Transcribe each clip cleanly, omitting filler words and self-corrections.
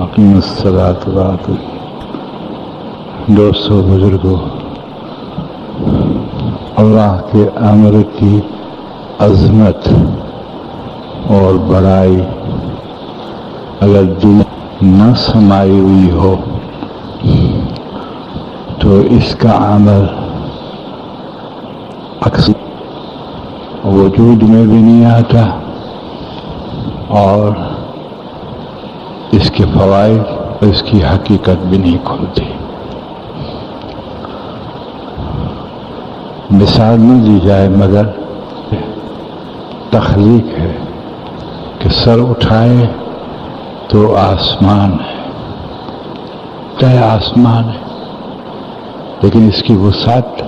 اقیم الصلاۃ وآتوا۔ دوستو، بزرگوں، اللہ کے امر کی عظمت اور بڑائی اگر دل نہ سمائی ہوئی ہو تو اس کا عمل اکثر وجود میں بھی نہیں آتا اور اس کے فوائد اور اس کی حقیقت بھی نہیں کھلتی۔ مثال نہ دی جائے مگر تخلیق ہے کہ سر اٹھائے تو آسمان ہے، چاہے آسمان ہے، لیکن اس کی وسعت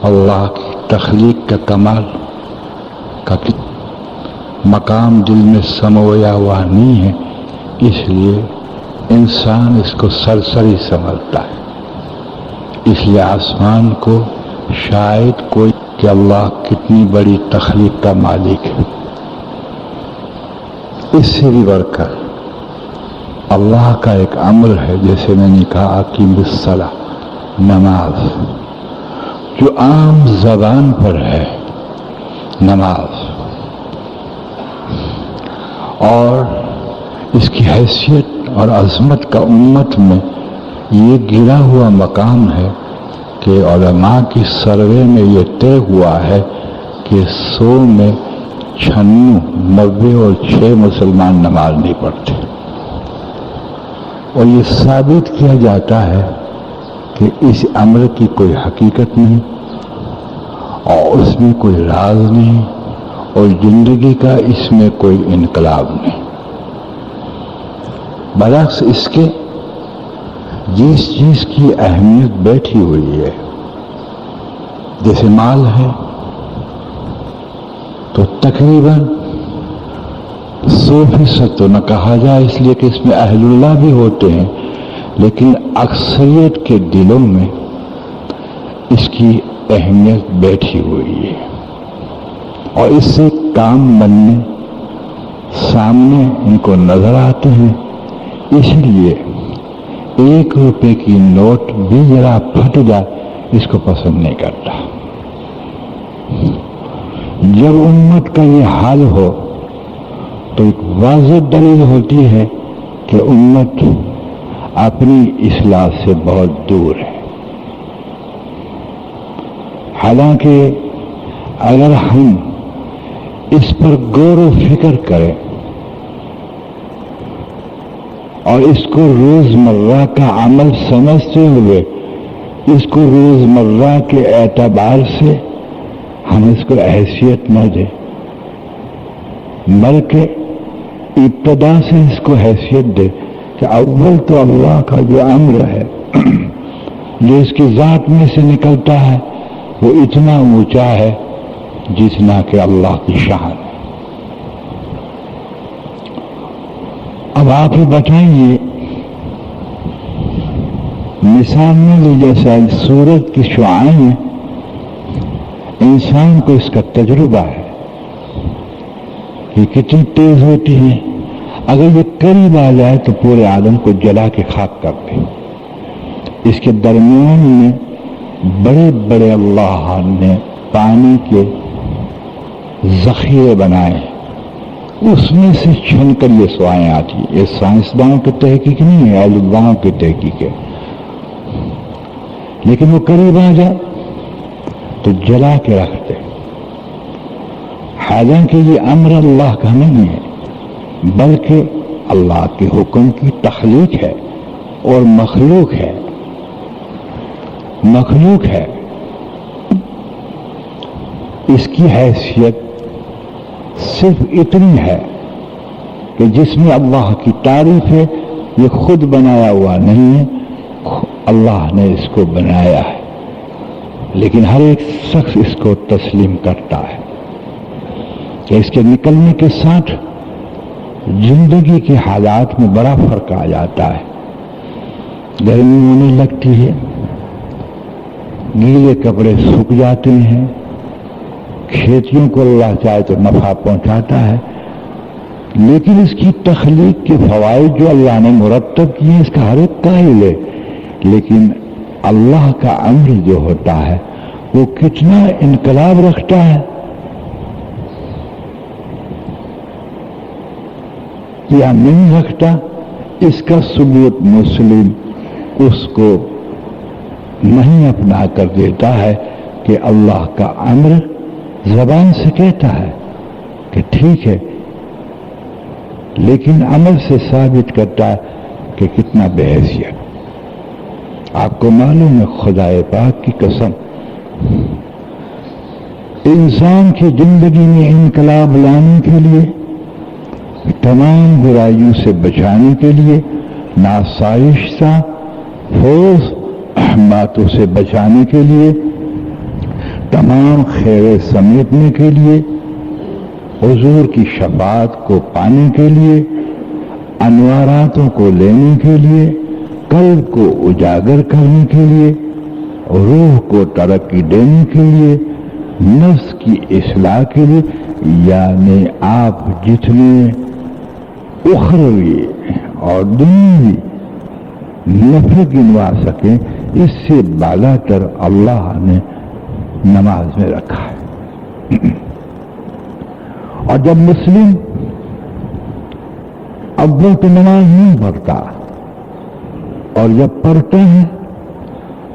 اللہ کی تخلیق کا کمال کا مقام دل میں سمویا ہوا نہیں ہے، اس لیے انسان اس کو سرسری سمجھتا ہے۔ اس لیے آسمان کو شاید کوئی کہ اللہ کتنی بڑی تخلیق کا مالک ہے۔ اس سے بھی بڑھ کر اللہ کا ایک امر ہے، جیسے میں نے کہا اقیم الصلاۃ، نماز، جو عام زبان پر ہے نماز، اور اس کی حیثیت اور عظمت کا امت میں یہ گرا ہوا مقام ہے کہ علماء کی سروے میں یہ طے ہوا ہے کہ 100 میں 96، 90 اور 6 مسلمان نماز نہیں پڑھتے، اور یہ ثابت کیا جاتا ہے کہ اس امر کی کوئی حقیقت نہیں اور اس میں کوئی راز نہیں اور زندگی کا اس میں کوئی انقلاب نہیں۔ برعکس اس کے جس چیز کی اہمیت بیٹھی ہوئی ہے، جیسے مال ہے تو تقریباً 100% تو نہ کہا جائے اس لیے کہ اس میں اہل اللہ بھی ہوتے ہیں، لیکن اکثریت کے دلوں میں اس کی اہمیت بیٹھی ہوئی ہے اور اس سے کام بننے سامنے ان کو نظر آتے ہیں، اس لیے 1 روپے کی نوٹ بھی ذرا پھٹ جائے اس کو پسند نہیں کرتا۔ جب امت کا یہ حال ہو تو ایک واضح دلیل ہوتی ہے کہ امت اپنی اصلاح سے بہت دور ہے۔ حالانکہ اگر ہم اس پر غور و فکر کریں اور اس کو روزمرہ کا عمل سمجھتے ہوئے اس کو روزمرہ کے اعتبار سے ہم اس کو حیثیت نہ دیں، بلکہ ابتدا سے اس کو حیثیت دے کہ اول تو اللہ کا جو امر ہے جو اس کی ذات میں سے نکلتا ہے وہ اتنا اونچا ہے جتنا کہ اللہ کی شان ہے۔ اب آپ ہی بتائیے، مثال میں لی جیسا سورج کی شعاعیں میں انسان کو اس کا تجربہ ہے کہ کتنی تیز ہوتی ہیں، اگر یہ قریب آ جائے تو پورے عالم کو جلا کے خاک کر دے۔ اس کے درمیان میں بڑے بڑے اللہ نے پانی کے ذخیرے بنائے، اس میں سے چھن کر یہ سوائیں آتی ہیں۔ یہ سائنسدانوں کی تحقیق نہیں ہے، علماء کی تحقیق ہے، لیکن وہ قریب آ جائے تو جلا کے رکھ دے۔ حالانکہ یہ امر اللہ کا نہیں ہے بلکہ اللہ کے حکم کی تخلیق ہے اور مخلوق ہے۔ اس کی حیثیت صرف اتنی ہے کہ جس میں اللہ کی تعریف ہے، یہ خود بنایا ہوا نہیں ہے، اللہ نے اس کو بنایا ہے، لیکن ہر ایک شخص اس کو تسلیم کرتا ہے کہ اس کے نکلنے کے ساتھ زندگی کے حالات میں بڑا فرق آ جاتا ہے۔ گرمی ہونے لگتی ہے، گیلے کپڑے سوکھ جاتے ہیں، کھیتیوں کو اللہ چاہے تو نفع پہنچاتا ہے، لیکن اس کی تخلیق کے فوائد جو اللہ نے مرتب کیے اس کا ہر ایک قائل ہے، لیکن اللہ کا امر جو ہوتا ہے وہ کتنا انقلاب رکھتا ہے یا نہیں رکھتا، اس کا ثبوت مسلم اس کو نہیں اپنا کر دیتا ہے کہ اللہ کا امر زبان سے کہتا ہے کہ ٹھیک ہے، لیکن عمل سے ثابت کرتا ہے کہ کتنا بے حیثیت۔ آپ کو معلوم ہے، خدا پاک کی قسم، انسان کی زندگی میں انقلاب لانے کے لیے، تمام برائیوں سے بچانے کے لیے، ناسائشتہ فوز باتوں سے بچانے کے لیے، تمام خیر سمیٹنے کے لیے، حضور کی شفاعت کو پانے کے لیے، انواراتوں کو لینے کے لیے، قلب کو اجاگر کرنے کے لیے، روح کو ترقی دینے کے لیے، نفس کی اصلاح کے لیے، یعنی آپ جتنے اخروی اور دنیاوی نفع گنوا سکیں، اس سے بالا تر اللہ نے نماز میں رکھا ہے۔ اور جب مسلم اول تو نماز نہیں پڑھتا، اور جب پڑھتا ہے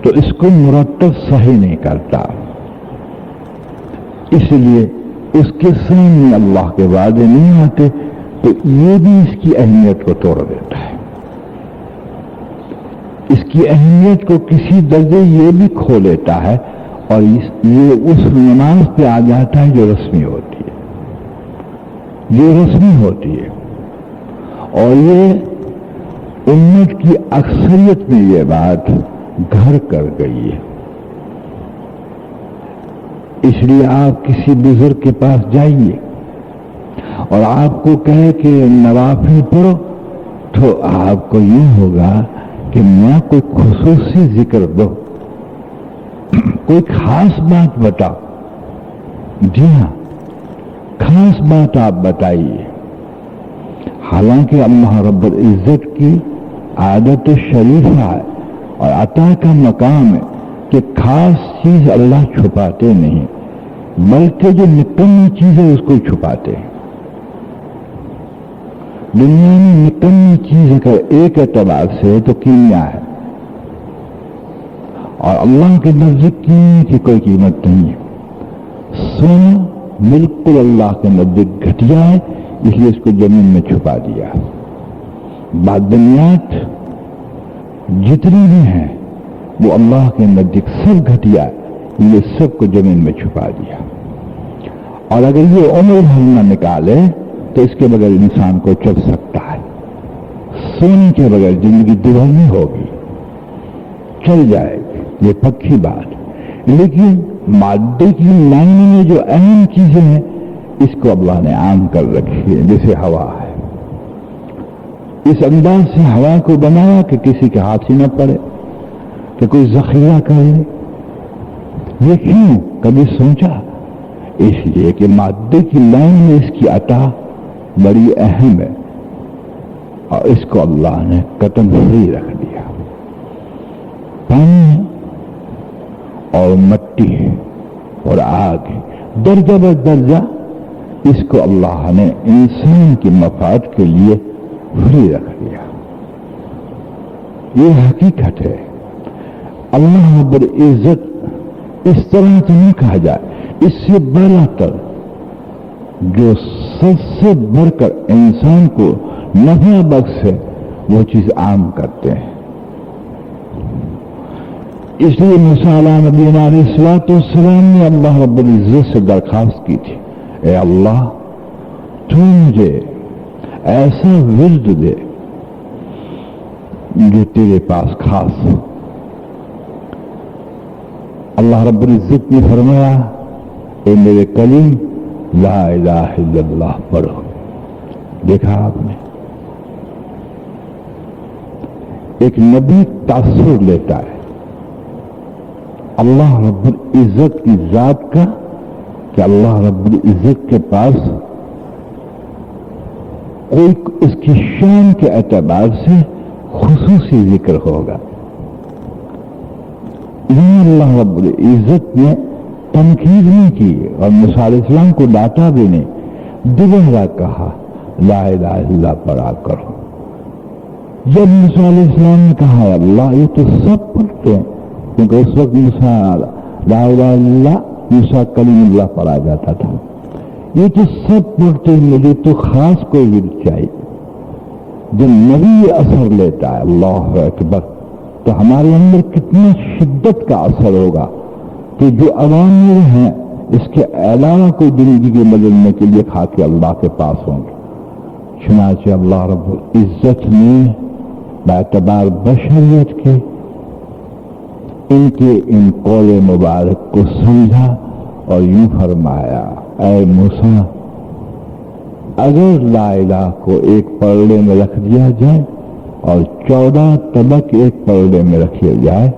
تو اس کو مرتب صحیح نہیں کرتا، اس لیے اس کے سامنے اللہ کے وعدے نہیں آتے، تو یہ بھی اس کی اہمیت کو توڑ دیتا ہے، اس کی اہمیت کو کسی درجے یہ بھی کھو لیتا ہے، اور یہ اس نماز پہ آ جاتا ہے جو رسمی ہوتی ہے، جو رسمی ہوتی ہے، اور یہ امت کی اکثریت میں یہ بات گھر کر گئی ہے۔ اس لیے آپ کسی بزرگ کے پاس جائیے اور آپ کو کہے کہ نوافل پڑھو، تو آپ کو یوں ہوگا کہ میں کوئی خصوصی ذکر دو، کوئی خاص بات بتاؤ۔ جی ہاں، خاص بات آپ بتائیے، حالانکہ اللہ رب العزت کی عادت شریفہ ہے اور عطا کا مقام ہے کہ خاص چیز اللہ چھپاتے نہیں، بلکہ جو نکمی چیز ہے اس کو چھپاتے ہیں۔ دنیا میں نکمی چیز اگر ایک اعتبار سے تو کیمیا ہے، اور اللہ کے نزدیک کیمیا کی کوئی قیمت نہیں ہے۔ سونا بالکل اللہ کے نزدیک گھٹیا ہے، اس لیے اس کو زمین میں چھپا دیا۔ معدنیات جتنی بھی ہیں وہ اللہ کے نزدیک سب گھٹیا ہے، یہ سب کو زمین میں چھپا دیا۔ اور اگر یہ عمر بھر نہ نکالے تو اس کے بغیر انسان کو چل سکتا ہے، سونے کے بغیر زندگی دبل نہیں ہوگی، چل جائے گی، یہ پکی بات۔ لیکن مادے کی لائن میں جو اہم چیزیں ہیں اس کو اللہ نے عام کر رکھی ہے، جیسے ہوا ہے، اس انداز سے ہوا کو بنایا کہ کسی کے ہاتھ ہی نہ پڑے، کہ کوئی ذخیرہ کر لے۔ یہ کیوں کبھی سوچا؟ اس لیے کہ مادے کی لائن میں اس کی عطا بڑی اہم ہے، اور اس کو اللہ نے قطن فری رکھ دیا۔ پانی ہے اور مٹی ہے اور آگ ہے، درجہ بر درجہ اس کو اللہ نے انسان کی مفاد کے لیے فری رکھ دیا۔ یہ حقیقت ہے۔ اللہ رب العزت اس طرح تو نہیں کہا جائے، اس سے بڑا تر جو سب سے بڑھ کر انسان کو نفع بخش ہے وہ چیز عام کرتے ہیں۔ اس لیے موسیٰ علیہ نبینا علیہ الصلوۃ والسلام نے اللہ رب العزت سے درخواست کی تھی، اے اللہ تو مجھے ایسا ورد دے جو تیرے پاس خاص ہو۔ اللہ رب العزت نے فرمایا، اے میرے کلیم لا الہ الا اللہ پڑھو۔ دیکھا آپ نے، ایک نبی تاثر لیتا ہے اللہ رب العزت کی ذات کا، کہ اللہ رب العزت کے پاس کوئی اس کی شان کے اعتبار سے خصوصی ذکر ہوگا. یہ اللہ رب العزت نے تنقید نہیں کی اور موسیٰ علیہ السلام کو ڈانٹا بھی نہیں. دوبارہ کہا لا الہ الا اللہ پڑھا کرو. جب موسیٰ علیہ السلام نے کہا اللہ، یہ تو سب پڑھتے ہیں، کیونکہ اس وقت موسیٰ لا الہ الا اللہ موسیٰ کلیم اللہ پڑھا جاتا تھا. یہ تو سب پڑھتے ہیں، مجھے تو خاص کوئی ورد چاہیے. جب نبی اثر لیتا ہے اللہ اکبر، تو ہمارے اندر کتنا شدت کا اثر ہوگا کہ جو عوام میں ہیں اس کے علاوہ کوئی زندگی بدلنے کے لیے کھا کے اللہ کے پاس ہوں گے. چنانچہ اللہ رب العزت نے باعتبار بشریت کے ان کے ان قول مبارک کو سمجھا اور یوں فرمایا اے موسیٰ، اگر لا الہ کو ایک پلڑے میں رکھ دیا جائے اور 14 طبق ایک پلڑے میں رکھے جائے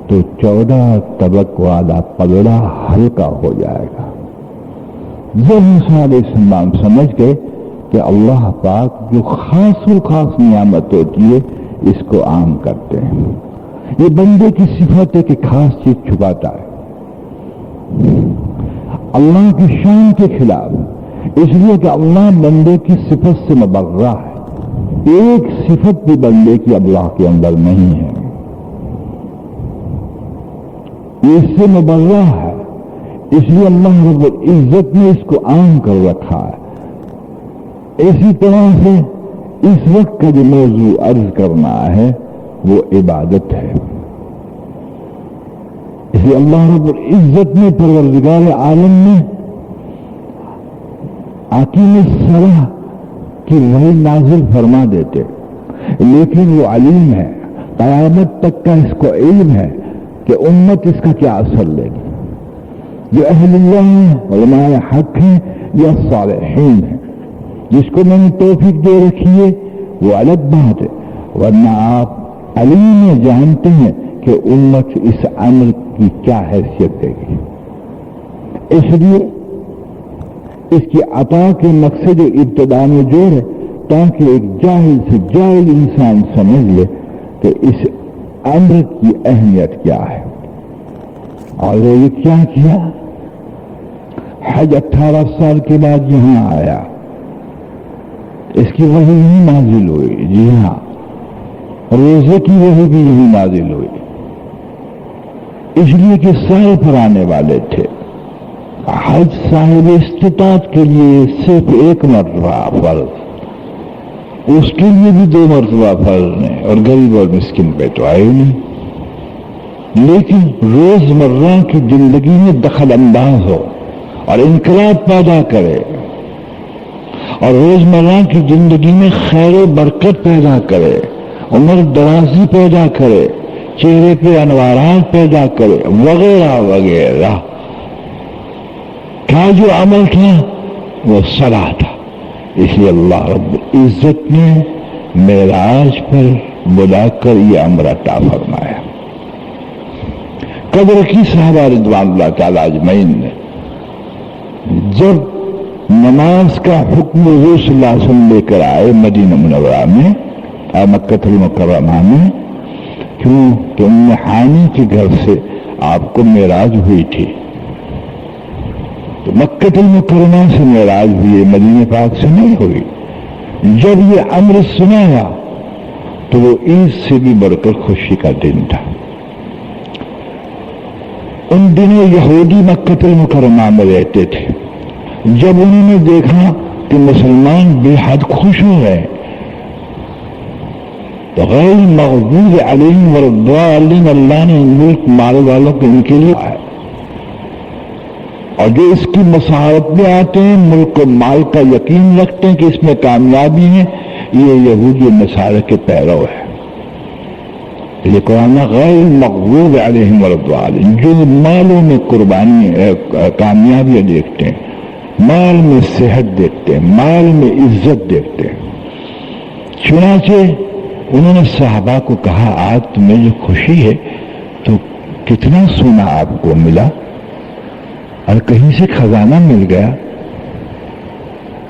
تو 14 طبق والا پلڑا ہلکا ہو جائے گا. جب موسیٰ علیہ السلام سمجھ گئے کہ اللہ پاک جو خاص و خاص نعمت ہوتی ہے اس کو عام کرتے ہیں. یہ بندے کی صفت ہے کہ خاص چیز چھپاتا ہے، اللہ کی شان کے خلاف، اس لیے کہ اللہ بندے کی صفت سے مبرہ ہے. ایک صفت بھی بندے کی اللہ کے اندر نہیں ہے، اس سے مبرہ ہے. اس لیے اللہ رب العزت نے اس کو عام کر رکھا ہے. اسی طرح سے اس وقت کا جو موضوع عرض کرنا ہے وہ عبادت ہے. اس لیے اللہ رب العزت نے پروردگار عالم میں حکیم الصلاح کی وحی نازل فرما دیتے، لیکن وہ علیم ہے، قیامت تک کا اس کو علم ہے کہ امت اس کا کیا اثر لے گی. جو اہل اللہ ہیں، علماء حق ہیں یا صالحین ہیں، جس کو میں نے توفیق دے رکھی ہے وہ الگ بات ہے، ورنہ آپ علیم جانتے ہیں کہ امت اس امر کی کیا حیثیت دے گی. اس لیے اس کی عطا کے مقصد ابتدا میں جوڑ ہے تاکہ ایک جاہل سے جاہل انسان سمجھ لے کہ اس امر کی اہمیت کیا ہے. اور وہ یہ کیا حج 18 سال کے بعد یہاں آیا، اس کی وحی یہی نازل ہوئی. جی ہاں، روزے کی وحی بھی یہی نازل ہوئی، اس لیے کہ سارے پر آنے والے تھے. حج صاحب استطاعت کے لیے صرف ایک مرتبہ فرض، اس کے لیے بھی 2 مرتبہ فرض نہیں، اور غریب اور مسکین پہ تو آئے نہیں. لیکن روزمرہ کی زندگی میں دخل انداز ہو اور انقلاب پیدا کرے، اور روزمرہ کی زندگی میں خیر و برکت پیدا کرے، عمر درازی پیدا کرے، چہرے پہ انوارات پیدا کرے، وغیرہ وغیرہ کا جو عمل تھا وہ صلاح تھا. اس لیے اللہ رب العزت نے معراج پر بلا کر یہ امر عطا فرمایا. قدر کی صحابہ رضوان اللہ تعالی اجمعین نے جب نماز کا حکم حضور صلی اللہ علیہ وسلم لے کر آئے مدینہ منورہ میں اور مکہ المکرمہ میں، کیونکہ ام ہانی کے گھر سے آپ کو معراج ہوئی تھی، تو مکہ المکرمہ سے معراج ہوئی، مدینہ پاک سے نہیں ہوئی. جب یہ امر سنایا تو وہ عید سے بھی بڑھ کر خوشی کا دن تھا. ان دنوں یہودی مکہ المکرمہ میں رہتے تھے. جب انہوں نے دیکھا کہ مسلمان بے حد خوش ہو گئے تو غیر مغضوب علیہم والضالین، اللہ نے ملک مال والوں کو ان کے لیے آئے، اور جو اس کی مساحت میں آتے ہیں، ملک و مال کا یقین رکھتے ہیں کہ اس میں کامیابی ہے، یہ یہودی نصارہ کے پیرو ہے. یہ قرآن غیر مغضوب علیہم والضالین، جو مالوں میں قربانی کامیابیاں دیکھتے ہیں، مال میں صحت دیکھتے ہیں، مال میں عزت دیکھتے ہیں. چنانچہ انہوں نے صحابہ کو کہا آج تمہیں جو خوشی ہے تو کتنا سونا آپ کو ملا اور کہیں سے خزانہ مل گیا؟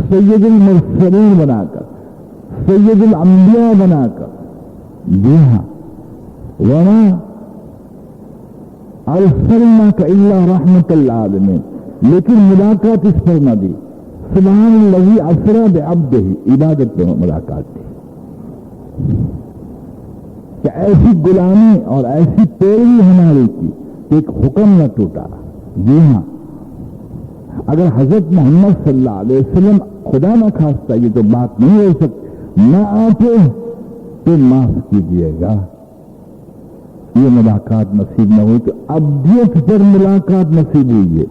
سید المرسلین بنا کر، سید الانبیاء بنا کر، جی ہاں، وما ارسلناک الا رحمۃ للعالمین، لیکن ملاقات اس پر نہ دی. سبحان الذی اسری بعبدہ، عبادت میں ملاقات دی کہ ایسی غلامی اور ایسی پیروی ہماری کی کہ ایک حکم نہ ٹوٹا. جی ہاں، اگر حضرت محمد صلی اللہ علیہ وسلم خدا نہ خواستہ یہ تو بات نہیں ہو سکتی، نہ آتے تو معاف کیجیے گا، یہ ملاقات نصیب نہ ہوئی تو ابدیت پر ملاقات نصیب ہوئی ہے.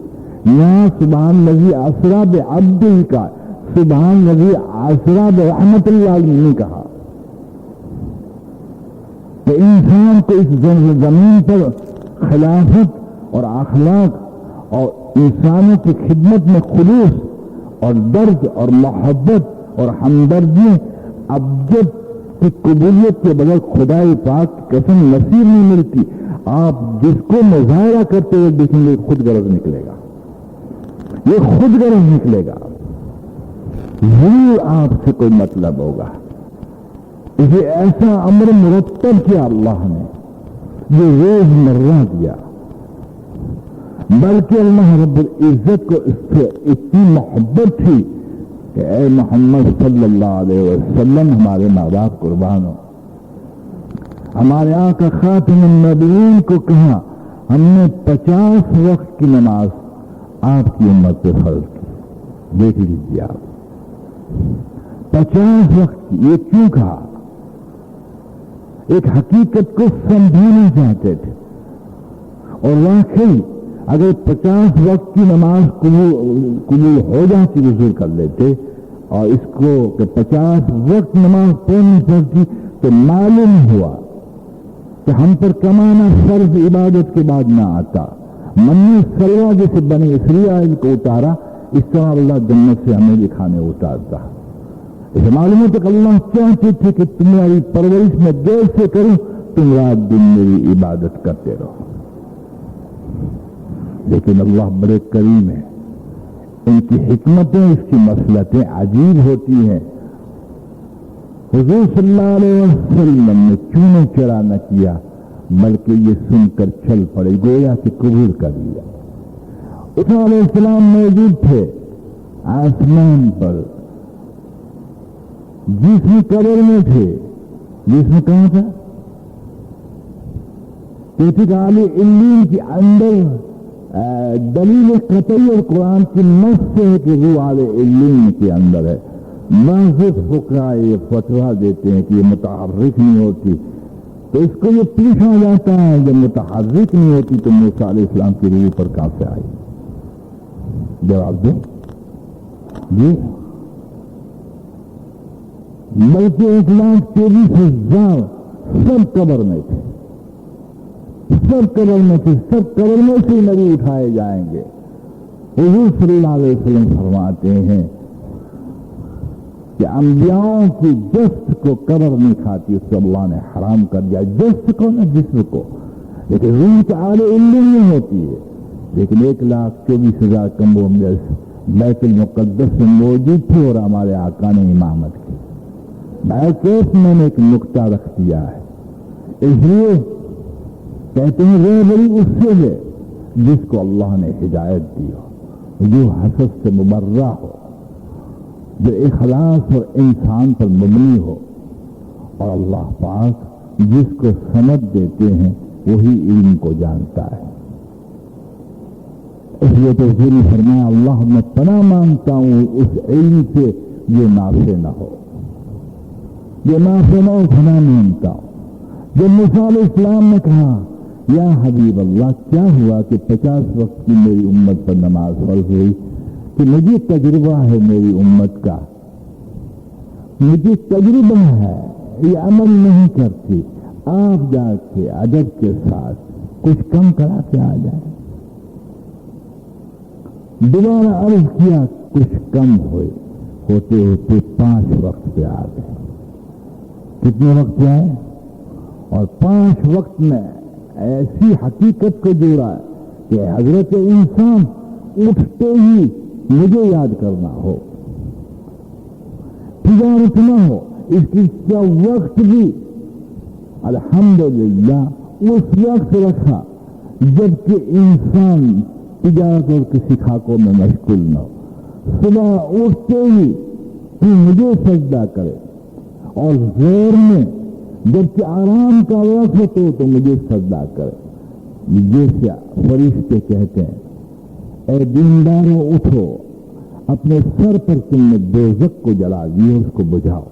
یہاں سبحان الذی اسری بعبدہ کا، سبحان الذی اسری برحمۃ اللہ نے کہا کہ انسان کو اس زمین پر خلافت اور اخلاق اور انسانوں کی خدمت میں خلوص اور درد اور محبت اور ہمدردی ابجد کی قبولیت کے بغیر خدائے پاک کی قسم نصیب نہیں ملتی. آپ جس کو مظاہرہ کرتے ہوئے دیکھیں گے خود غرض نکلے گا، یہ خود غرض نکلے گا، ضرور آپ سے کوئی مطلب ہوگا. اسے ایسا امر مرتب کیا اللہ نے جو روز مرہ دیا، بلکہ اللہ رب العزت کو اس سے اتنی محبت تھی کہ اے محمد صلی اللہ علیہ وسلم ہمارے ماں باپ قربان ہو. ہمارے آقا خاتم النبیین کو کہا ہم نے 50 وقت کی نماز آپ کی امت پہ فرض کی. دیکھ لیجیے آپ 50 وقت کی، یہ کیوں کہا؟ ایک حقیقت کو سمجھانا چاہتے تھے. اور واقعی اگر 50 وقت کی نماز قبول ہو جاتی حضور کر لیتے اور اس کو کہ 50 وقت نماز پڑھنی پڑتی تو معلوم ہوا کہ ہم پر کمانا فرض عبادت کے بعد نہ آتا. منی سلوا جیسے بنی اسرائیل کو اتارا اس طرح اللہ جنت سے ہمیں بھی کھانے اتارتا. اسے معلوم ہے کہ اللہ چاہتے تھے کہ تمہاری پرورش میں دیر سے کروں، تم رات دن میری عبادت کرتے رہو. لیکن اللہ بڑے کریم ہے، ان کی حکمتیں، اس کی مصلحتیں عجیب ہوتی ہیں. حضور صلی اللہ علیہ وسلم نے چونو چرا نہ کیا بلکہ یہ سن کر چل پڑے، گویا کہ قبول کر لیا. عیسیٰ علیہ السلام موجود تھے آسمان پر، جسم قبر میں تھے. جسم کہاں تھا؟ کہتے عالی علیم کے اندر دلیل قطعی اور قرآن کی نص سے ہے کہ روح عالی علیم کے اندر ہے. بعض فقہاء یہ فتویٰ دیتے ہیں کہ یہ متحرک نہیں ہوتی، تو اس کو یہ پوچھا جاتا ہے جب متحرک نہیں ہوتی تو موسیٰ علیہ السلام کی روح پر کہاں سے آئی؟ جواب دو جی. بلکہ 1,23,000 سب قبر میں تھے، سب قبر میں تھے، سب قبر میں سے نبی اٹھائے جائیں گے. حضور صلی اللہ علیہ وسلم فرماتے ہیں کہ انبیاء کی جسد کو قبر نہیں کھاتی، اس کو اللہ نے حرام کر دیا. جسد کو نہ جسم کو، لیکن روح تو اعلی علم میں ہوتی ہے. لیکن 1,24,000 کمبوں میں بیت المقدس میں موجود تھے اور ہمارے آقا نے امامت کی. بیکیف میں نے ایک نقطہ رکھ دیا ہے، اس لیے کہتے ہیں رہبری اس سے ہے جس کو اللہ نے ہدایت دی ہو، جو حسد سے مبرہ ہو، جو اخلاص اور انسان پر مبنی ہو. اور اللہ پاک جس کو سمجھ دیتے ہیں وہی علم کو جانتا ہے. اس لیے تو حضور نے فرمایا اللہ میں پناہ مانگتا ہوں اس علم سے جو نافع نہ ہو، جو نافع نہ ہو پناہ مانگتا ہوں. جب موسیٰ علیہ السلام نے کہا یا حبیب اللہ کیا ہوا کہ 50 وقت کی میری امت پر نماز فرض ہوئی؟ کہ مجھے تجربہ ہے میری امت کا، مجھے تجربہ ہے، یہ عمل نہیں کرتی. آپ جا کے ادب کے ساتھ کچھ کم کرا کے آ جائیں. دوبارہ عرض کیا، کچھ کم ہوتے ہوتے 5 وقت پہ آ گئے. کتنے وقت پہ آئے؟ اور 5 وقت میں ایسی حقیقت کو جوڑا کہ حضرت انسان اٹھتے ہی مجھے یاد کرنا ہو، تجارت نہ ہو، اس کا وقت بھی الحمدللہ اس وقت رکھا جبکہ انسان تجارت اور کسی خاکوں میں مشغول نہ ہو. صبح اٹھتے ہی تو مجھے سجدہ کرے، اور زور میں جبکہ آرام کا وقت ہو تو مجھے سجدہ کرے. جیسے فرشتے کہتے ہیں اے دینداروں اٹھو، اپنے سر پر تم نے دوزخ کو جلا دیا، اس کو بجھاؤ.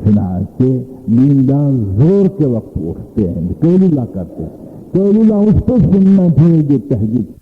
چنانچہ دیندار زور کے وقت اٹھتے ہیں، قیلولہ کرتے ہیں. قیلولہ اس کو سننا ہے جو تہجد.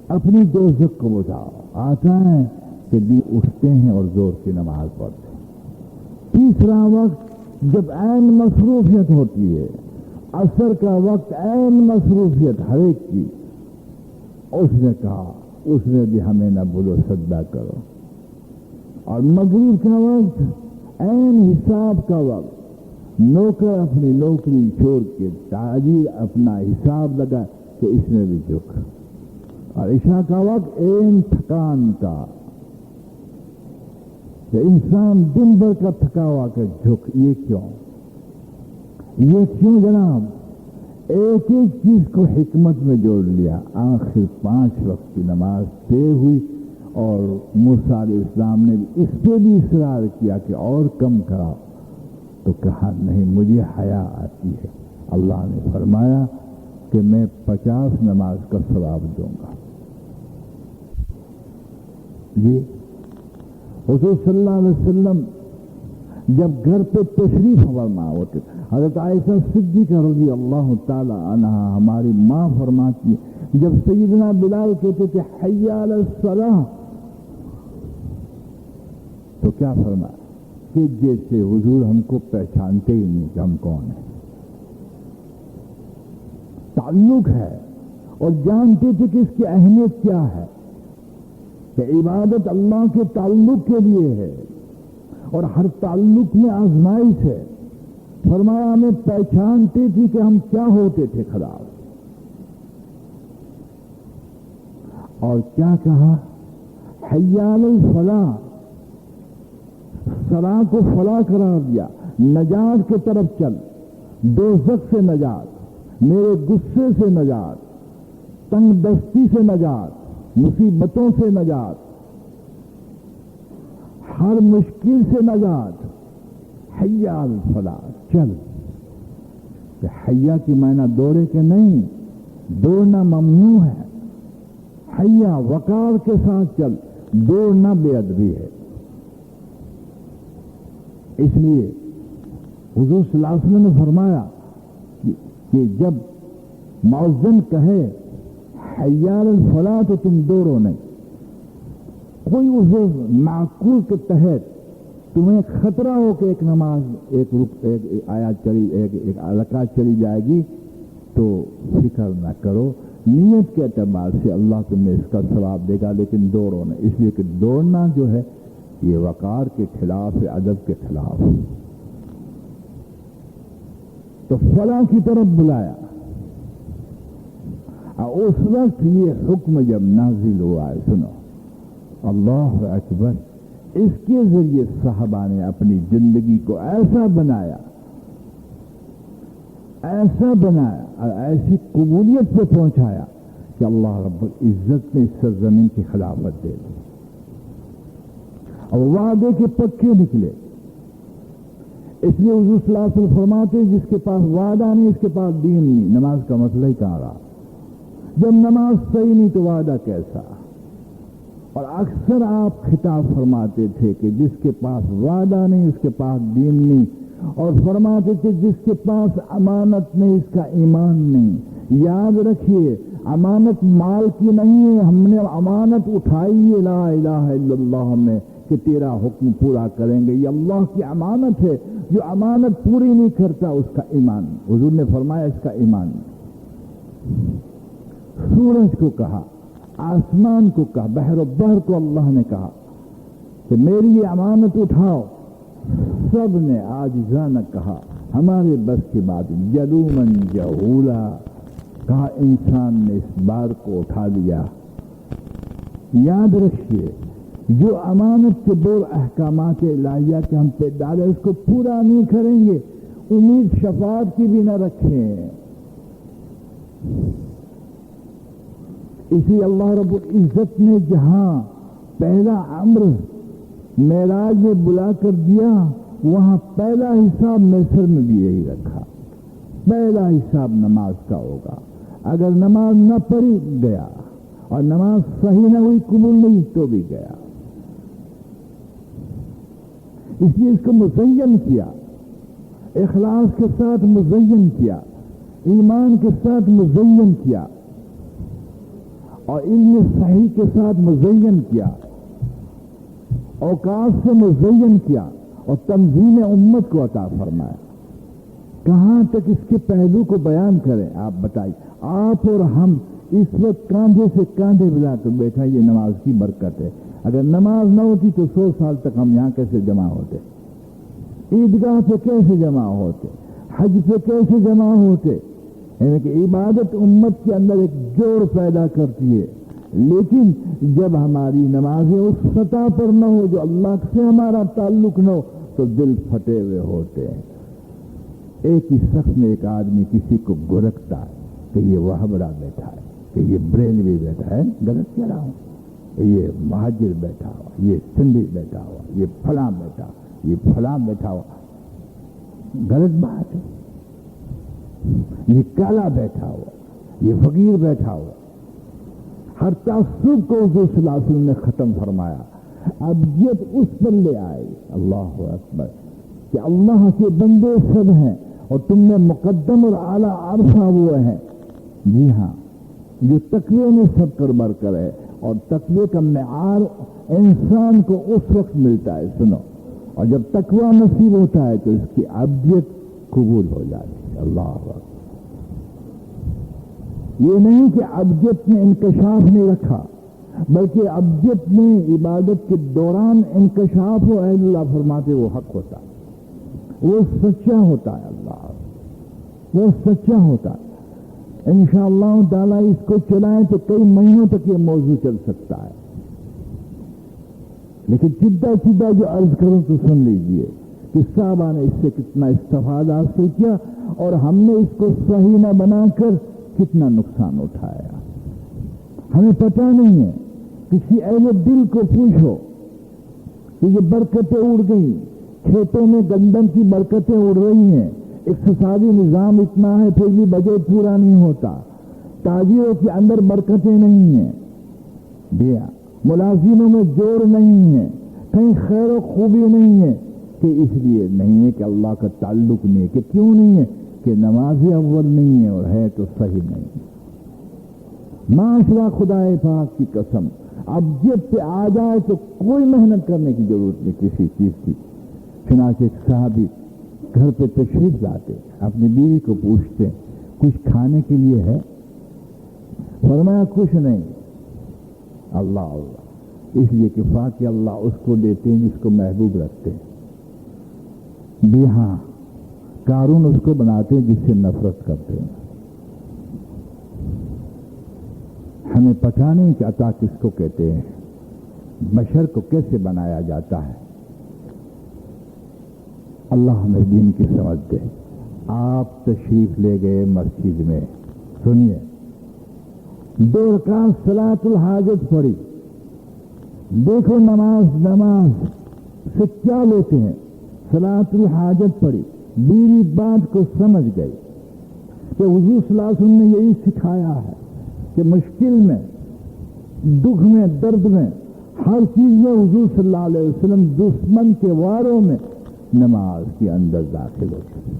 اپنی دوزخ کو بجھاؤ. آتا ہے کہ بھی اٹھتے ہیں اور زور کی نماز پڑھتے ہیں. تیسرا وقت جب عین مصروفیت ہوتی ہے، عصر کا وقت عین مصروفیت ہر ایک کی. اس نے کہا اس نے بھی ہمیں نہ بولو، سجدہ کرو. اور مغرب کا وقت عین حساب کا وقت، نوکر اپنی نوکری چھوڑ کے تاجر اپنا حساب لگا کہ اس نے بھی جھک. اور عشاء کا وقت عین تھکان کا، کہ انسان دن بھر کا تھکا ہوا کہ جھک. یہ کیوں جناب؟ ایک ایک چیز کو حکمت میں جوڑ لیا. آخر 5 وقت کی نماز طے ہوئی، اور موسیٰ علیہ السلام نے اس پہ بھی اصرار کیا کہ اور کم کراؤ. تو کہا نہیں، مجھے حیا آتی ہے. اللہ نے فرمایا کہ میں 50 نماز کا ثواب دوں گا. جی حضور صلی اللہ علیہ وسلم جب گھر پہ تشریف فرما ہوتے، حضرت عائشہ صدیقہ رضی اللہ تعالی عنہا ہماری ماں فرماتی ہے، جب سیدنا بلال کہتے تھے حی علی الصلاۃ، تو کیا فرمایا کہ جیسے حضور ہم کو پہچانتے ہی نہیں کہ ہم کون ہیں. تعلق ہے، اور جانتے تھے کہ اس کی اہمیت کیا ہے، کہ عبادت اللہ کے تعلق کے لیے ہے، اور ہر تعلق میں آزمائش ہے. فرمایا ہمیں پہچانتی تھی کہ ہم کیا ہوتے تھے خراب. اور کیا کہا؟ حی علی الفلاح، صلاح کو فلاح قرار دیا. نجات کی طرف چل، دوزخ سے نجات، میرے غصے سے نجات، تنگ دستی سے نجات، مصیبتوں سے نجات، ہر مشکل سے نجات. حی علی الفلاح، چل. کہ حیا کی معنی دوڑے کے نہیں، دوڑنا ممنوع ہے. حیا وقار کے ساتھ چل، دوڑنا بے ادبی ہے. اس لیے حضور صلی اللہ علیہ وسلم نے فرمایا کہ جب مؤذن کہے حی علی الفلاح تو تم دوڑو نہیں. کوئی اس معقول کے تحت تمہیں خطرہ ہو کہ ایک نماز ایک آیات چلی، ایک رکعت چلی جائے گی، تو فکر نہ کرو. نیت کے اعتبار سے اللہ تمہیں اس کا ثواب دے گا، لیکن دوڑو نہیں. اس لیے کہ دوڑنا جو ہے یہ وقار کے خلاف ہے، ادب کے خلاف. تو فلاح کی طرف بلایا. اور اس وقت یہ حکم جب نازل ہوا ہے، سنو اللہ اکبر، اس کے ذریعے صحابہ نے اپنی زندگی کو ایسا بنایا اور ایسی قبولیت پہ پہنچایا کہ اللہ رب العزت نے اس سرزمین کی خلافت دے دی اور وعدے کے پکے نکلے۔ اس لیے حضور صلی اللہ علیہ وسلم فرماتے جس کے پاس وعدہ نہیں اس کے پاس دین نہیں، نماز کا مسئلہ ہی کہاں رہا؟ جب نماز صحیح نہیں تو وعدہ کیسا؟ اور اکثر آپ خطاب فرماتے تھے کہ جس کے پاس وعدہ نہیں اس کے پاس دین نہیں، اور فرماتے تھے جس کے پاس امانت نہیں اس کا ایمان نہیں۔ یاد رکھیے امانت مال کی نہیں ہے، ہم نے امانت اٹھائی ہے لا الہ الا اللہ میں کہ تیرا حکم پورا کریں گے، یہ اللہ کی امانت ہے۔ جو امانت پوری نہیں کرتا اس کا ایمان، حضور نے فرمایا اس کا ایمان۔ سورج کو کہا، آسمان کو کہا، بحر و بحر کو اللہ نے کہا کہ میری یہ امانت اٹھاؤ، سب نے عاجزانہ کہا ہمارے بس کی بات، جلومن جہولا کہا انسان نے اس بار کو اٹھا لیا۔ یاد رکھیے جو امانت کے دور احکامات الہیہ کے ہم پہ ڈالے اس کو پورا نہیں کریں گے، امید شفاعت کی بھی نہ رکھیں۔ اسی اللہ رب العزت نے جہاں پہلا امر معراج میں بلا کر دیا وہاں پہلا حساب مصر میں بھی یہی رکھا، پہلا حساب نماز کا ہوگا۔ اگر نماز نہ پڑھی گیا اور نماز صحیح نہ ہوئی قبول نہیں تو بھی گیا۔ اس لیے اس کو مزین کیا، اخلاص کے ساتھ مزین کیا، ایمان کے ساتھ مزین کیا اور علم صحیح کے ساتھ مزین کیا، اوقات سے مزین کیا اور تنظیم امت کو عطا فرمایا۔ کہاں تک اس کے پہلو کو بیان کریں؟ آپ بتائیے، آپ اور ہم اس وقت کاندھے سے کاندھے ملا کر بیٹھا، یہ نماز کی برکت ہے۔ اگر نماز نہ ہوتی تو 100 سال تک ہم یہاں کیسے جمع ہوتے؟ عیدگاہ پہ کیسے جمع ہوتے؟ حج پہ کیسے جمع ہوتے؟ یعنی کہ عبادت امت کے اندر ایک جوڑ پیدا کرتی ہے، لیکن جب ہماری نمازیں اس سطح پر نہ ہو جو اللہ سے ہمارا تعلق نہ ہو تو دل پھٹے ہوئے ہوتے ہیں۔ ایک ہی شخص میں ایک آدمی کسی کو گرکتا ہے کہ یہ وہابڑا بیٹھا ہے، کہ یہ بریلوی بیٹھا ہے، غلط کہہ رہا ہوں، یہ مہاجر بیٹھا ہوا، یہ سندھی بیٹھا ہوا، یہ فلاں بیٹھا، یہ فلاں بیٹھا ہوا، غلط بات ہے۔ یہ کالا بیٹھا ہوا، یہ فقیر بیٹھا ہوا، ہر تعصب کو حضور صلی اللہ علیہ وسلم نے ختم فرمایا۔ ابدیت اس پر لے آئے، اللہ اکبر، کہ اللہ کے بندے سب ہیں اور تم نے مقدم اور اعلیٰ عرصہ وہ ہیں۔ جی ہاں، جو تقوی میں سب کر بر کر ہے، اور تقوی کا معیار انسان کو اس وقت ملتا ہے، سنو، اور جب تقوی نصیب ہوتا ہے تو اس کی ابدیت قبول ہو جاتی ہے۔ اللہ اکبر۔ یہ نہیں کہ ابدیت میں انکشاف نہیں رکھا، بلکہ ابدیت میں عبادت کے دوران انکشاف ہو، اہل اللہ فرماتے وہ حق ہوتا ہے، وہ سچا ہوتا ہے، اللہ وہ سچا ہوتا ہے۔ انشاءاللہ تعالیٰ اس کو چلائیں تو کئی مہینوں تک یہ موضوع چل سکتا ہے، لیکن سیدھا جو عرض کروں تو سن لیجئے کہ صحابہ نے اس سے کتنا استفادہ حاصل کیا اور ہم نے اس کو صحیح نہ بنا کر کتنا نقصان اٹھایا۔ ہمیں پتہ نہیں ہے، کسی اہل دل کو پوچھو کہ یہ برکتیں اڑ گئی، کھیتوں میں گندم کی برکتیں اڑ رہی ہیں، اقتصادی نظام اتنا ہے پھر بھی بجٹ پورا نہیں ہوتا، تاجروں کے اندر برکتیں نہیں ہیں، ملازموں میں جوڑ نہیں ہے، کہیں خیر و خوبی نہیں ہے، کہ اس لیے نہیں ہے کہ اللہ کا تعلق نہیں ہے، کہ کیوں نہیں ہے؟ کہ نماز اول نہیں ہے اور ہے تو صحیح نہیں۔ معاشرہ خدا پاک کی قسم اب جب پہ آ جائے تو کوئی محنت کرنے کی ضرورت نہیں کسی چیز کی۔ چنانچہ ایک صحابی گھر پہ تشریف لاتے، اپنی بیوی کو پوچھتے کچھ کھانے کے لیے ہے؟ فرمایا کچھ نہیں۔ اللہ اللہ، اس لیے کہ فاقی اللہ اس کو دیتے ہیں جس کو محبوب رکھتے ہیں۔ بھی ہاں، قارون اس کو بناتے ہیں جس سے نفرت کرتے ہیں۔ ہمیں پتہ نہیں کہ عطا کس کو کہتے ہیں، بشر کو کیسے بنایا جاتا ہے۔ اللہ ہمیں دین کی سمجھ دے۔ آپ تشریف لے گئے مسجد میں، سنیے، 2 رکعت صلاۃ الحاجت پڑھی۔ دیکھو نماز سے کیا لیتے ہیں؟ صلاۃ الحاجت پڑھی، بیوی بات کو سمجھ گئی کہ حضور صلی اللہ علیہ وسلم نے یہی سکھایا ہے کہ مشکل میں، دکھ میں، درد میں، ہر چیز میں حضور صلی اللہ علیہ وسلم دشمن کے واروں میں نماز کے اندر داخل ہوتے ہیں،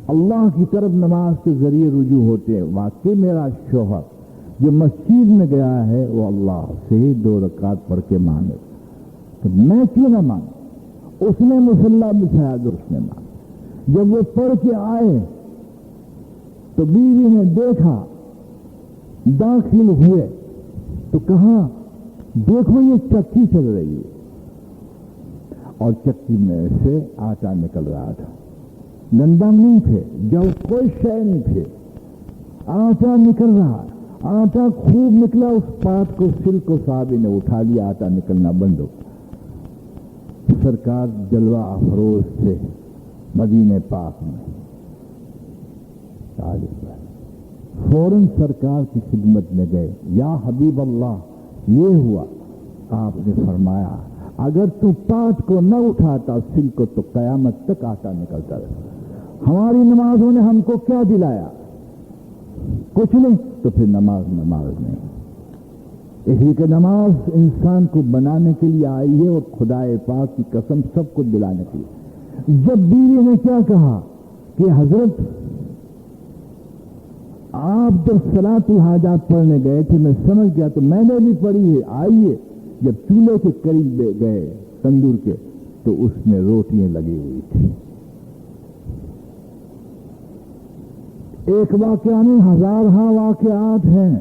اللہ کی طرف نماز کے ذریعے رجوع ہوتے ہیں۔ واقعی میرا شوہر جو مسجد میں گیا ہے وہ اللہ سے ہی 2 رکعت پڑھ کے مانگے، تو میں کیوں نہ مانگوں؟ اس نے مصلی بچھایا تو اس نے مانگا۔ جب وہ پڑھ کے آئے تو بیوی نے دیکھا، داخل ہوئے تو کہا دیکھو یہ چکی چل رہی ہے، اور چکی میں سے آٹا نکل رہا تھا، گندم نہیں تھے، جب کوئی شے نہیں تھے، آٹا نکل رہا، آٹا خوب نکلا، اس پات کو سل کو صحابی نے اٹھا لیا، آٹا نکلنا بند ہو۔ سرکار جلوہ افروز سے مدینہ پاک میں فوراً سرکار کی خدمت میں گئے، یا حبیب اللہ یہ ہوا۔ آپ نے فرمایا اگر تو پات کو نہ اٹھاتا سل کو تو قیامت تک آٹا نکلتا رہتا۔ ہماری نمازوں نے ہم کو کیا دلایا؟ کچھ نہیں، تو پھر نماز نہیں۔ اسی کہ نماز انسان کو بنانے کے لیے آئی ہے اور خدا پاک کی قسم سب کو دلانے کے لیے۔ جب بیوی نے کیا کہا کہ حضرت آپ جب صلاۃ الحاجات پڑھنے گئے تھے میں سمجھ گیا تو میں نے بھی پڑھی ہے، آئیے۔ جب چولہے کے قریب گئے تندور کے تو اس میں روٹیاں لگی ہوئی تھی۔ ایک واقعہ نہیں، ہزارہ واقعات ہیں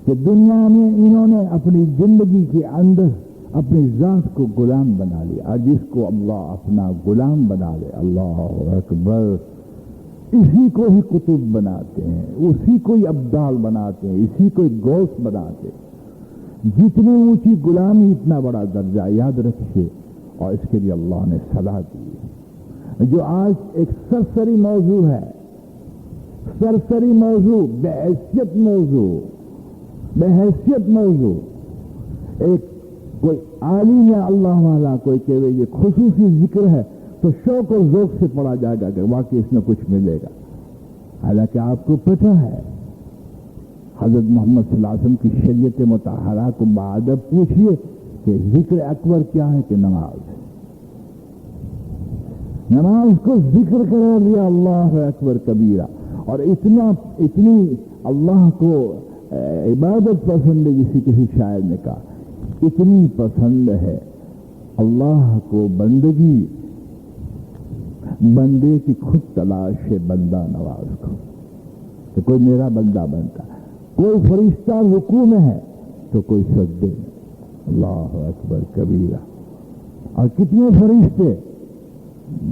کہ دنیا میں انہوں نے اپنی زندگی کے اندر اپنی ذات کو غلام بنا لیا، اور جس کو اللہ اپنا غلام بنا لے، اللہ اکبر، اسی کو ہی قطب بناتے ہیں، اسی کو ہی ابدال بناتے ہیں، اسی کو ہی غوث بناتے ہیں۔ جتنی اونچی غلامی اتنا بڑا درجہ، یاد رکھیے، اور اس کے لیے اللہ نے سزا دی ہے۔ جو آج ایک سرسری موضوع ہے، سرسری موضوع، بحیثیت موضوع، ایک کوئی عالم یا اللہ والا کوئی کہ یہ خصوصی ذکر ہے تو شوق اور ذوق سے پڑھا جائے گا کہ واقعی اس میں کچھ ملے گا، حالانکہ آپ کو پتہ ہے حضرت محمد صلی اللہ علیہ وسلم کی شریعت مطہرہ کو بادب پوچھئے کہ ذکر اکبر کیا ہے کہ نماز ہے۔ نماز کو ذکر قرار دیا، اللہ اکبر کبیرہ، اور اتنی اللہ کو عبادت پسند ہے، کسی شاعر نے کہا اتنی پسند ہے اللہ کو بندگی، بندے کی خود تلاش ہے بندہ نواز کو، تو کوئی میرا بندہ بنتا ہے، کوئی فرشتہ رکوع میں ہے تو کوئی سجدے میں، اللہ اکبر کبیرہ، اور کتنے فرشتے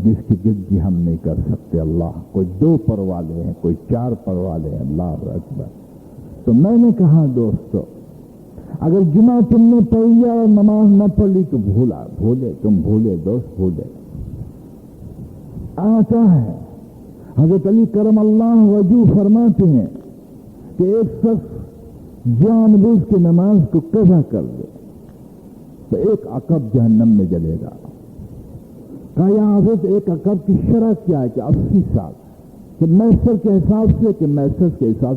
جس کی گنتی ہم نہیں کر سکتے، اللہ کوئی 2 پر والے ہیں، کوئی 4 پر والے ہیں، اللہ اکبر۔ تو میں نے کہا دوستو، اگر جمعہ تم نے پڑھ لیا اور نماز نہ پڑھ لی تو تم بھولے دوست، بھولے آتا ہے۔ حضرت علی کرم اللہ وجہ فرماتے ہیں کہ ایک شخص جان بوجھ کے نماز کو قضا کر دے تو 1 عقب جہنم میں جلے گا۔ کہا یا حضرت 1 عقب کی شرح کیا ہے؟ کہ 80 سال، کہ میسر کے حساب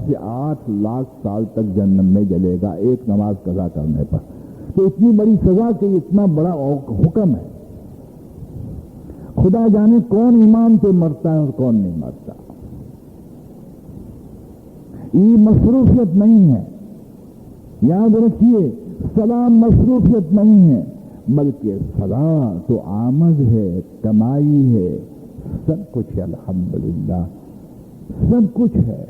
سے 8 لاکھ سال تک جہنم میں جلے گا ایک نماز قضا کرنے پر۔ تو اتنی بڑی سزا کہ اتنا بڑا حکم ہے، خدا جانے کون ایمان پہ مرتا ہے اور کون نہیں مرتا۔ یہ مصروفیت نہیں ہے، یاد رکھیے، سلام مصروفیت نہیں ہے، بلکہ صلاح تو آمد ہے، کمائی ہے، سب کچھ ہے، الحمدللہ سب کچھ ہے،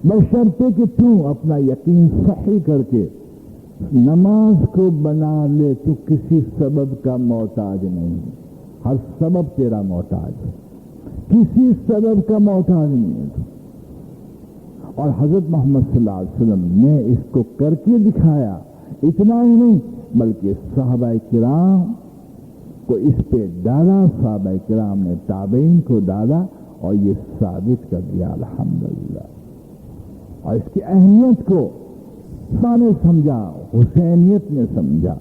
بشرطے کہ تو اپنا یقین صحیح کر کے نماز کو بنا لے، تو کسی سبب کا محتاج نہیں، ہر سبب تیرا محتاج ہے، کسی سبب کا محتاج نہیں ہے۔ اور حضرت محمد صلی اللہ علیہ وسلم نے اس کو کر کے دکھایا. اتنا ہی نہیں بلکہ صحابہ کرام کو اس پہ ڈالا، صحابہ کرام نے تابعین کو ڈالا اور یہ ثابت کر دیا الحمدللہ. اور اس کی اہمیت کو نے سمجھا، حسینیت نے سمجھا.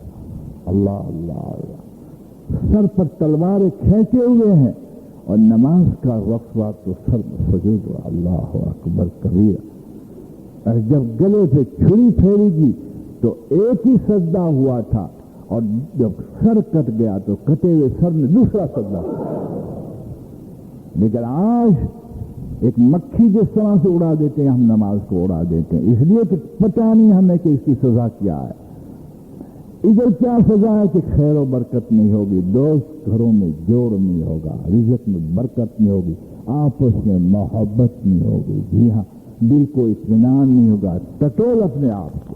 اللہ اللہ اللہ، سر پر تلواریں کھینچے ہوئے ہیں اور نماز کا وقت ہوا تو سر میں سجود ہوا. اللہ اکبر کبیرہ. اور جب گلے پہ چھری پھیری گی تو ایک ہی سجدہ ہوا تھا، اور جب سر کٹ گیا تو کٹے ہوئے سر میں دوسرا سجدہ. لیکن آج ایک مکھی جس طرح سے اڑا دیتے ہیں ہم نماز کو اڑا دیتے ہیں، اس لیے کہ پتہ نہیں ہمیں کہ اس کی سزا کیا ہے. ادھر کیا سزا ہے کہ خیر و برکت نہیں ہوگی، دوست گھروں میں جوڑ نہیں ہوگا، رزق میں برکت نہیں ہوگی، آپس میں محبت نہیں ہوگی، جی ہاں دل کو اطمینان نہیں ہوگا. ٹٹول اپنے آپ کو.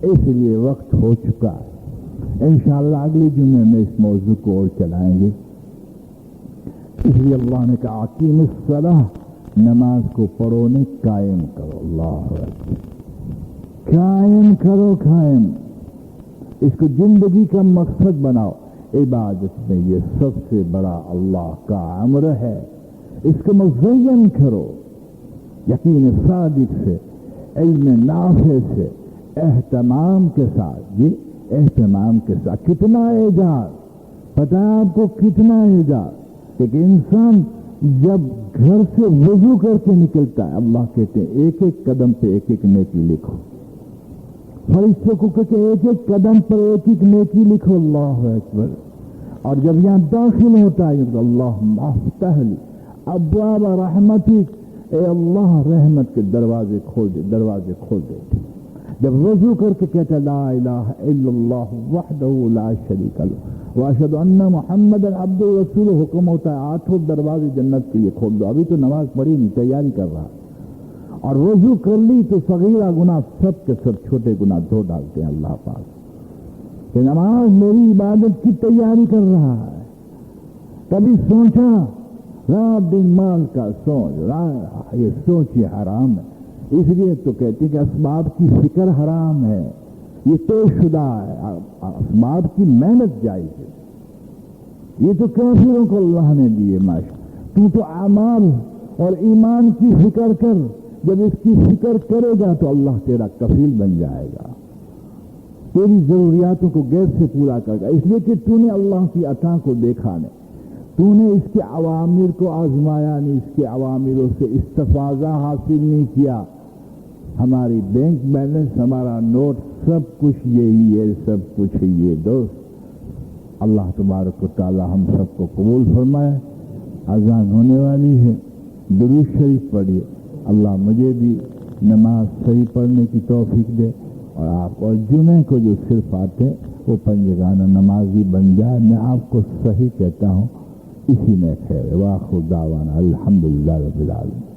اس لیے وقت ہو چکا ہے. انشاءاللہ اگلے جمعے میں اس موضوع کو اور چلائیں گے. اس لیے اللہ نے کہا اقیم الصلاۃ، نماز کو پڑھو نہیں قائم کرو. اللہ اکبر، قائم کرو. قائم اس کو زندگی کا مقصد بناؤ. عبادت میں یہ سب سے بڑا اللہ کا امر ہے. اس کو مزین کرو یقین صادق سے، علم نافع سے، اہتمام کے ساتھ. جی اہتمام کے ساتھ. کتنا اعجاز پتہ ہے آپ کو، کتنا اعجاز کہ انسان جب گھر سے وضو کر کے نکلتا ہے، اللہ کہتے ہیں ایک ایک قدم پہ ایک ایک نیکی لکھو. فرشتوں کو کہتے ہیں ایک ایک قدم پر ایک ایک نیکی لکھو. اللہ اکبر. اور جب یہاں داخل ہوتا ہے تو اللہ مفتح لی ابواب رحمتک، اے اللہ رحمت کے دروازے کھول دے، دروازے کھول دے. جب وضو کر کے کہتا لا الہ الا اللہ وحدہ لا شریک لہ واشہد ان محمد عبد رسول، حکم ہوتا ہے آٹھوں دروازے جنت کے لیے کھول دو. ابھی تو نماز پڑھی نہیں، تیاری کر رہا. اور وضو کر لی تو صغیرہ گناہ سب کے سب چھوٹے گناہ دھو ڈالتے ہیں اللہ پاک. کہ نماز میری عبادت کی تیاری کر رہا ہے. کبھی سوچا رات دن مال کا سوچ، یہ سوچ یہ حرام ہے. اس لیے تو کہتے ہیں کہ اسباب کی فکر حرام ہے، یہ طے شدہ ہے. اسباب کی محنت جائز ہے. یہ تو کافروں کو اللہ نے دیے ماشاء. تو اعمال اور ایمان کی فکر کر. جب اس کی فکر کرے گا تو اللہ تیرا کفیل بن جائے گا، تیری ضروریاتوں کو غیر سے پورا کرے گا. اس لیے کہ تو نے اللہ کی عطا کو دیکھا نہیں، تو نے اس کے عوامر کو آزمایا نہیں، اس کے عوامروں سے استفادہ حاصل نہیں کیا. ہماری بینک بیلنس، ہمارا نوٹ، سب کچھ یہی ہے، سب کچھ یہ. دوست اللہ تبارک و تعالی ہم سب کو قبول فرمائے. اذان ہونے والی ہے، درود شریف پڑھیے. اللہ مجھے بھی نماز صحیح پڑھنے کی توفیق دے، اور آپ اور جمعے کو جو صرف آتے وہ پنجگانہ نمازی بن جائے. میں آپ کو صحیح کہتا ہوں، اسی میں خیر. واخر دعوانا الحمدللہ رب العالمین.